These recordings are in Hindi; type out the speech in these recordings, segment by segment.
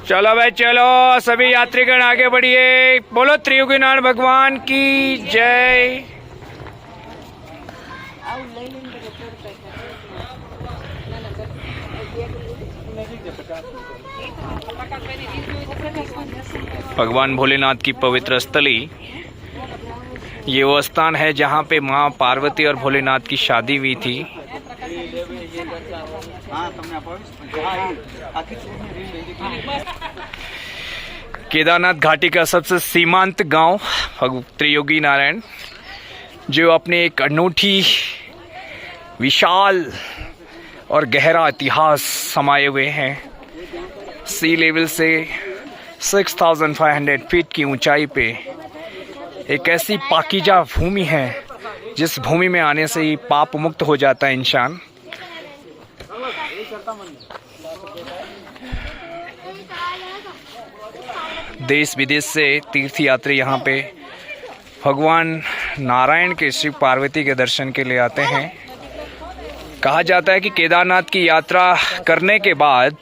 चलो भाई चलो, सभी यात्रीगण आगे बढ़िए। बोलो त्रियुगी नारायण भगवान की जय। भगवान भोलेनाथ की पवित्र स्थली, ये वो स्थान है जहाँ पे माँ पार्वती और भोलेनाथ की शादी हुई थी। केदारनाथ घाटी का सबसे सीमांत गांव त्रियोगी नारायण, जो अपने एक अनूठी, विशाल और गहरा इतिहास समाये हुए हैं। सी लेवल से 6500 फीट की ऊंचाई पे एक ऐसी पाकीजा भूमि है जिस भूमि में आने से ही पाप मुक्त हो जाता है इंसान। देश विदेश से तीर्थयात्री यहाँ पे भगवान नारायण के, शिव पार्वती के दर्शन के लिए आते हैं। कहा जाता है कि केदारनाथ की यात्रा करने के बाद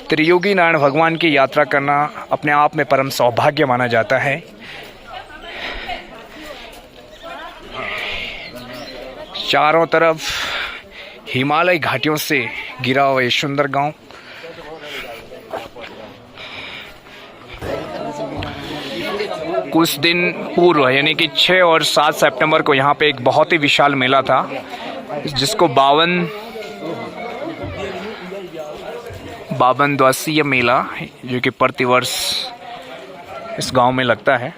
त्रियोगी नारायण भगवान की यात्रा करना अपने आप में परम सौभाग्य माना जाता है। चारों तरफ हिमालय घाटियों से घिरा हुआ ये सुंदर गांव। कुछ दिन पूर्व यानी कि 6 और 7 सितंबर को यहाँ पे एक बहुत ही विशाल मेला था, जिसको 52 दिवसीय मेला, जो कि प्रतिवर्ष इस गांव में लगता है।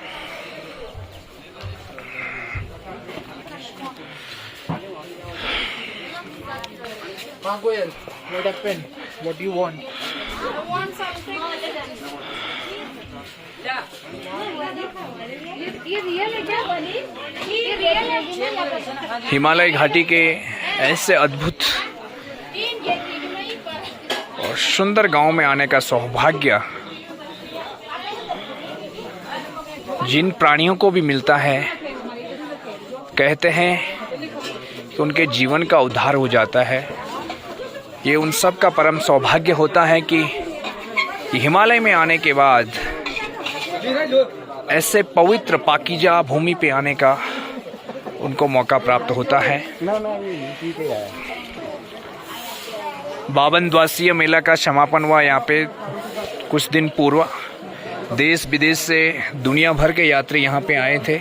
What do you want? I want something. ये रियल है क्या? ये रियल है। हिमालय घाटी के ऐसे अद्भुत और सुंदर गांव में आने का सौभाग्य जिन प्राणियों को भी मिलता है, कहते हैं कि उनके जीवन का उद्धार हो जाता है। ये उन सब का परम सौभाग्य होता है कि हिमालय में आने के बाद ऐसे पवित्र पाकीजा भूमि पे आने का उनको मौका प्राप्त होता है। 52 दिवसीय मेला का समापन हुआ यहाँ पे कुछ दिन पूर्व। देश विदेश से दुनिया भर के यात्री यहाँ पे आए थे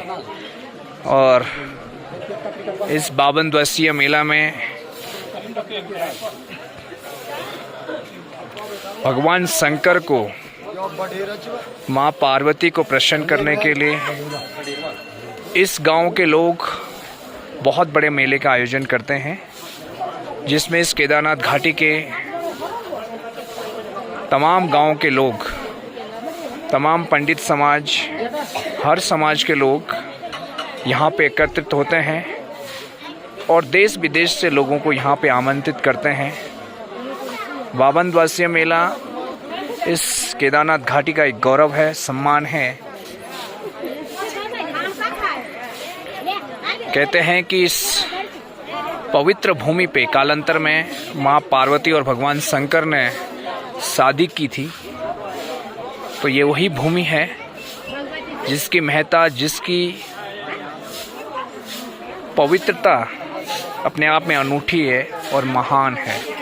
और इस 52 दिवसीय मेला में भगवान शंकर को, माँ पार्वती को प्रसन्न करने के लिए इस गांव के लोग बहुत बड़े मेले का आयोजन करते हैं, जिसमें इस केदारनाथ घाटी के तमाम गांव के लोग, तमाम पंडित समाज, हर समाज के लोग यहाँ पे एकत्रित होते हैं और देश विदेश से लोगों को यहाँ पे आमंत्रित करते हैं। 52 दिवसीय मेला इस केदारनाथ घाटी का एक गौरव है, सम्मान है। कहते हैं कि इस पवित्र भूमि पे कालांतर में माँ पार्वती और भगवान शंकर ने शादी की थी। तो ये वही भूमि है जिसकी महत्ता, जिसकी पवित्रता अपने आप में अनूठी है और महान है।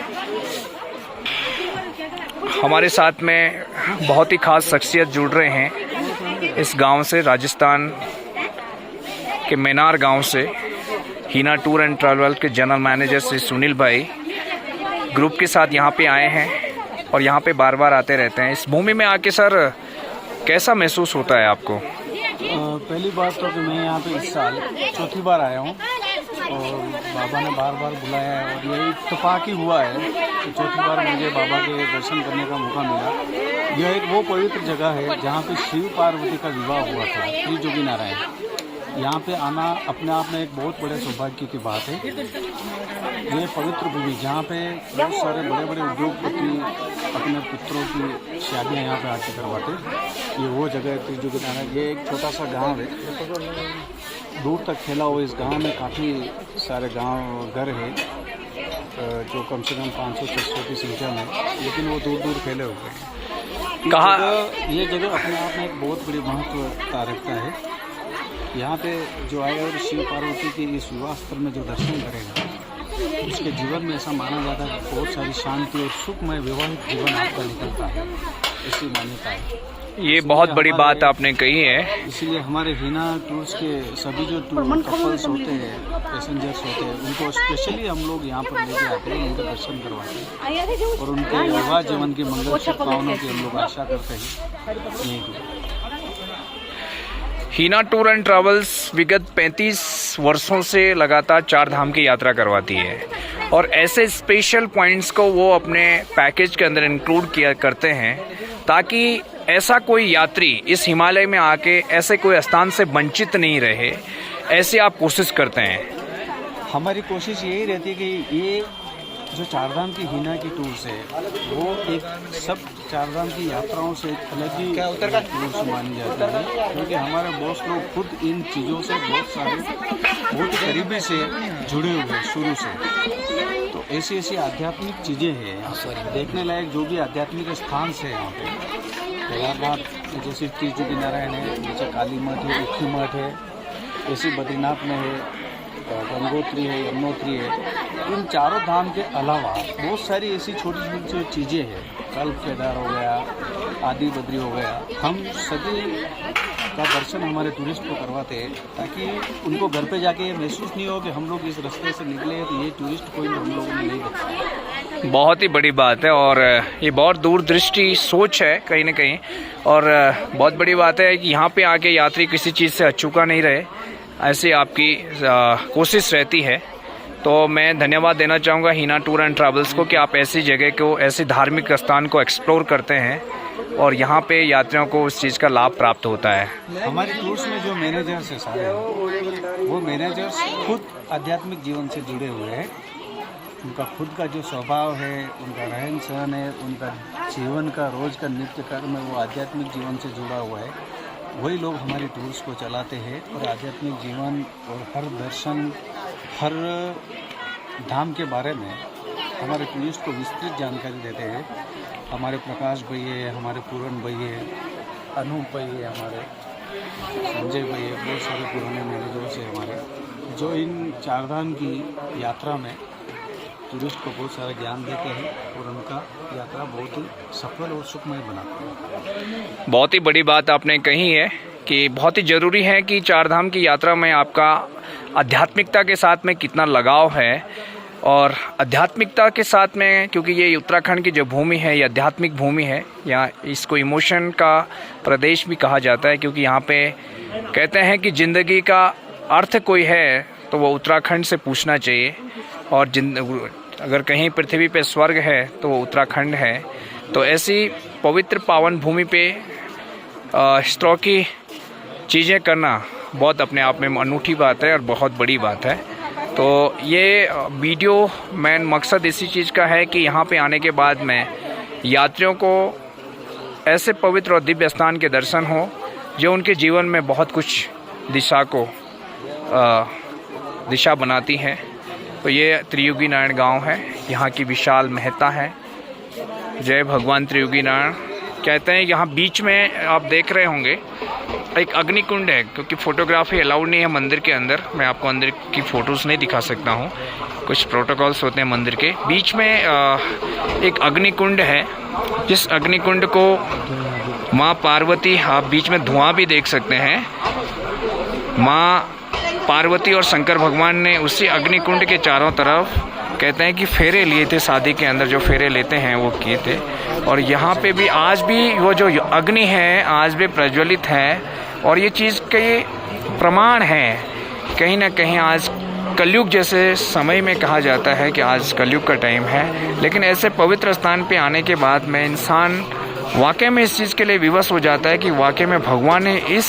हमारे साथ में बहुत ही खास शख्सियत जुड़ रहे हैं इस गांव से, राजस्थान के मेनार गांव से। हीना टूर एंड ट्रैवल के जनरल मैनेजर श्री सुनील भाई ग्रुप के साथ यहाँ पे आए हैं और यहाँ पे बार बार आते रहते हैं। इस भूमि में आके सर कैसा महसूस होता है आपको? पहली बात तो कि मैं यहाँ पे इस साल चौथी बार आया हूँ और बाबा ने बार बार बुलाया है और यही इत्तेफाक ही हुआ है कि चौथी बार मुझे बाबा के दर्शन करने का मौका मिला। यह एक वो पवित्र जगह है जहाँ पे शिव पार्वती का विवाह हुआ था, त्रियोगी नारायण। यहाँ पे आना अपने आप में एक बहुत बड़े सौभाग्य की बात है। ये पवित्र भूमि जहाँ पे बहुत सारे बड़े बड़े उद्योगपति अपने पुत्रों की शादियाँ यहाँ पे आके करवाते, ये वो जगह है त्रियोगी नारायण। ये एक छोटा सा गांव है, दूर तक फैला हुआ। इस गांव में काफ़ी सारे घर है जो कम से कम 500-600 की संख्या में, लेकिन वो दूर दूर फैले हुए हैं। ये जगह अपने आप में एक बहुत बड़ी महत्वता रखता है। यहाँ पे जो आए और शिव पार्वती के इस विवाह स्थल में जो दर्शन करेगा उसके जीवन में ऐसा माना जाता है कि बहुत सारी शांति और सुखमय वैवाहिक जीवन आपका निकलता है, ऐसी मान्यता है। ये बहुत बड़ी बात आपने कही है। इसलिए हमारे हीना टूर्स के सभी जो कपल्स होते हैं, पैसेंजर्स होते हैं, उनको स्पेशली हम लोग यहाँ पर लेके आते हैं, उनका दर्शन करवाते हैं और उनके विवाह जीवन की मंगल शुभकामनाओं की हम लोग आशा करते हैं। हीना टूर एंड ट्रैवल्स विगत 35 वर्षों से लगातार 4 धाम की यात्रा करवाती है और ऐसे स्पेशल पॉइंट्स को वो अपने पैकेज के अंदर इंक्लूड किया करते हैं ताकि ऐसा कोई यात्री इस हिमालय में आके ऐसे कोई स्थान से वंचित नहीं रहे। ऐसे आप कोशिश करते हैं। हमारी कोशिश यही रहती है कि ये जो 4 धाम की हीना की टूर्स है वो एक सब 4 धाम की यात्राओं से एक अलग ही टूर्स मानी जाती है, क्योंकि हमारे बॉस लोग खुद इन चीज़ों से बहुत करीबी से जुड़े हुए हैं शुरू से। तो ऐसी आध्यात्मिक चीज़ें हैं, देखने लायक जो भी आध्यात्मिक स्थान से यहाँ पे केदारनाथ जैसे त्रिजुगी नारायण है, जैसे काली मठ है, उखी मठ है, ऐसी बद्रीनाथ में है, गंगोत्री है, यमुनोत्री है। इन 4 धाम के अलावा बहुत सारी ऐसी छोटी छोटी चीज़ें हैं, कल्प केदार हो गया, आदि बद्री हो गया। हम सभी का दर्शन हमारे टूरिस्ट को करवाते हैं ताकि उनको घर पे जाके ये महसूस नहीं हो कि हम लोग इस रास्ते से निकले हैं तो ये टूरिस्ट पॉइंट हम लोगों ने नहीं देखा। बहुत ही बड़ी बात है और ये बहुत दूरदृष्टि सोच है कहीं ना कहीं, और बहुत बड़ी बात है कि यहाँ पे आके यात्री किसी चीज़ से अचूका नहीं रहे, ऐसी आपकी कोशिश रहती है। तो मैं धन्यवाद देना चाहूँगा हीना टूर एंड ट्रैवल्स को कि आप ऐसी जगह को, ऐसी धार्मिक स्थान को एक्सप्लोर करते हैं और यहाँ पे यात्रियों को उस चीज़ का लाभ प्राप्त होता है। हमारे टूर्स में जो मैनेजर्स है सारे, वो मैनेजर्स खुद आध्यात्मिक जीवन से जुड़े हुए हैं। उनका खुद का जो स्वभाव है, उनका रहन सहन है, उनका जीवन का रोज़ का नित्य कर्म है, वो आध्यात्मिक जीवन से जुड़ा हुआ है। वही लोग हमारे टूर्स को चलाते हैं और आध्यात्मिक जीवन और हर दर्शन, हर धाम के बारे में हमारे टूरिस्ट को विस्तृत जानकारी देते हैं। हमारे प्रकाश भाई है, हमारे पूरन भाई है, अनूप भाई है, हमारे संजय भाई है, बहुत सारे पुराने मैनेजर्स हैं हमारे, जो इन 4 धाम की यात्रा में टूरिस्ट को बहुत सारा ज्ञान देते हैं और उनका यात्रा बहुत ही सफल और सुखमय बनाते हैं। बहुत ही बड़ी बात आपने कही है कि बहुत ही ज़रूरी है कि 4 धाम की यात्रा में आपका आध्यात्मिकता के साथ में कितना लगाव है, और आध्यात्मिकता के साथ में, क्योंकि ये उत्तराखंड की जो भूमि है ये आध्यात्मिक भूमि है, यहाँ इसको इमोशन का प्रदेश भी कहा जाता है, क्योंकि यहाँ पे कहते हैं कि ज़िंदगी का अर्थ कोई है तो वो उत्तराखंड से पूछना चाहिए, और अगर कहीं पृथ्वी पे स्वर्ग है तो वो उत्तराखंड है। तो ऐसी पवित्र पावन भूमि पे इस तरह की चीज़ें करना बहुत अपने आप में अनूठी बात है और बहुत बड़ी बात है। तो ये वीडियो मेन मकसद इसी चीज़ का है कि यहाँ पे आने के बाद में यात्रियों को ऐसे पवित्र और दिव्य स्थान के दर्शन हो जो उनके जीवन में बहुत कुछ दिशा बनाती है। तो ये त्रियुगी नारायण गांव है, यहाँ की विशाल महत्ता है। जय भगवान त्रियुगी नारायण। कहते हैं यहाँ बीच में आप देख रहे होंगे एक अग्निकुंड है, क्योंकि फ़ोटोग्राफी अलाउड नहीं है मंदिर के अंदर। मैं आपको अंदर की फ़ोटोज़ नहीं दिखा सकता हूँ, कुछ प्रोटोकॉल्स होते हैं मंदिर के। बीच में एक अग्निकुंड है, जिस अग्निकुंड को माँ पार्वती, आप बीच में धुआं भी देख सकते हैं, माँ पार्वती और शंकर भगवान ने उसी अग्निकुंड के चारों तरफ कहते हैं कि फेरे लिए थे, शादी के अंदर जो फेरे लेते हैं वो किए थे। और यहाँ पे भी आज भी वो जो अग्नि है आज भी प्रज्वलित है, और ये चीज़ के प्रमाण है कहीं ना कहीं। आज कलयुग जैसे समय में कहा जाता है कि आज कलयुग का टाइम है, लेकिन ऐसे पवित्र स्थान पे आने के बाद में इंसान वाकई में इस चीज़ के लिए विवश हो जाता है कि वाकई में भगवान ने इस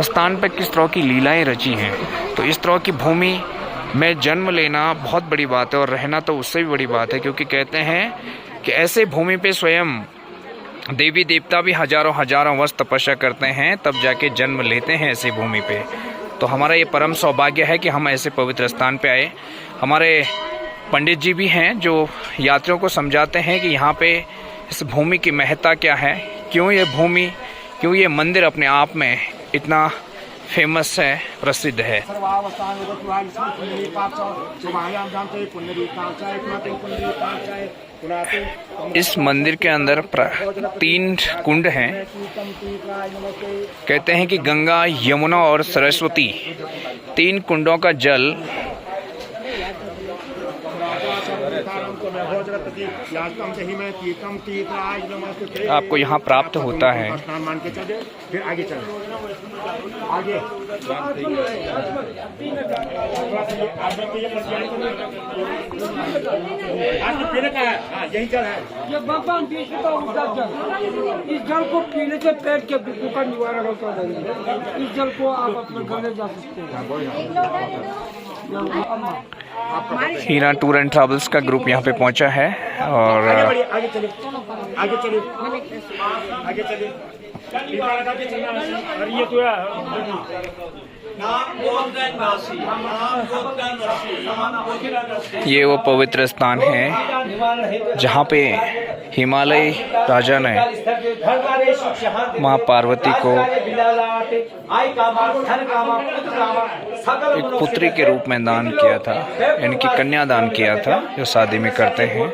स्थान पर किस तरह की लीलाएं रची हैं। तो इस तरह की भूमि में जन्म लेना बहुत बड़ी बात है, और रहना तो उससे भी बड़ी बात है, क्योंकि कहते हैं कि ऐसे भूमि पे स्वयं देवी देवता भी हजारों वर्ष तपस्या करते हैं, तब जाके जन्म लेते हैं ऐसी भूमि पे। तो हमारा ये परम सौभाग्य है कि हम ऐसे पवित्र स्थान पे आए। हमारे पंडित जी भी हैं जो यात्रियों को समझाते हैं कि यहाँ पे इस भूमि की महत्ता क्या है, क्यों ये भूमि, क्यों ये मंदिर अपने आप में इतना फेमस है, प्रसिद्ध है। इस मंदिर के अंदर 3 कुंड हैं। कहते हैं कि गंगा, यमुना और सरस्वती 3 कुंडों का जल आपको यहाँ प्राप्त होता है। फिर आगे चलो, आगे यही जल है। ये भगवान विष्णु का उद्धार जल, इस जल को पीने से पेट के दुखों का निवारण होता है। इस जल को आप अपने घर ले जा सकते हैं। हीना टूर एंड ट्रैवल्स का ग्रुप यहाँ पे पहुँचा है और आगे चलिए, आगे चलिए, आगे चलिए। और ये तो ये वो पवित्र स्थान है जहाँ पे हिमालय राजा ने माँ पार्वती को एक पुत्री के रूप में दान किया था, इनकी कन्या दान किया था, जो शादी में करते हैं।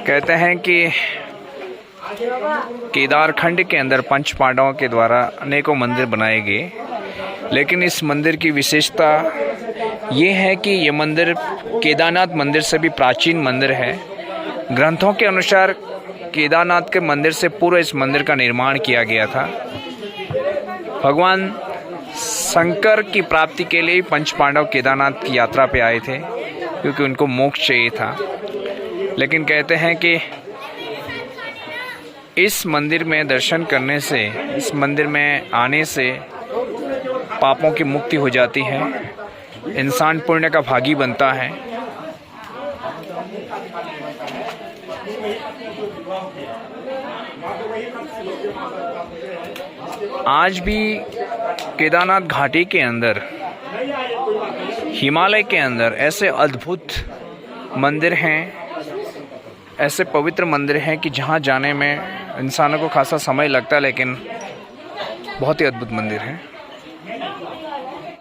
कहते हैं कि केदारखंड के अंदर पंच पांडवों के द्वारा अनेकों मंदिर बनाए गए, लेकिन इस मंदिर की विशेषता ये है कि ये मंदिर केदारनाथ मंदिर से भी प्राचीन मंदिर है। ग्रंथों के अनुसार केदारनाथ के मंदिर से पूर्व इस मंदिर का निर्माण किया गया था। भगवान शंकर की प्राप्ति के लिए पंच पांडव केदारनाथ की यात्रा पे आए थे, क्योंकि उनको मोक्ष चाहिए था। लेकिन कहते हैं कि इस मंदिर में दर्शन करने से, इस मंदिर में आने से पापों की मुक्ति हो जाती है, इंसान पुण्य का भागी बनता है। आज भी केदारनाथ घाटी के अंदर, हिमालय के अंदर ऐसे अद्भुत मंदिर हैं, ऐसे पवित्र मंदिर हैं कि जहां जाने में इंसानों को खासा समय लगता है, लेकिन बहुत ही अद्भुत मंदिर हैं।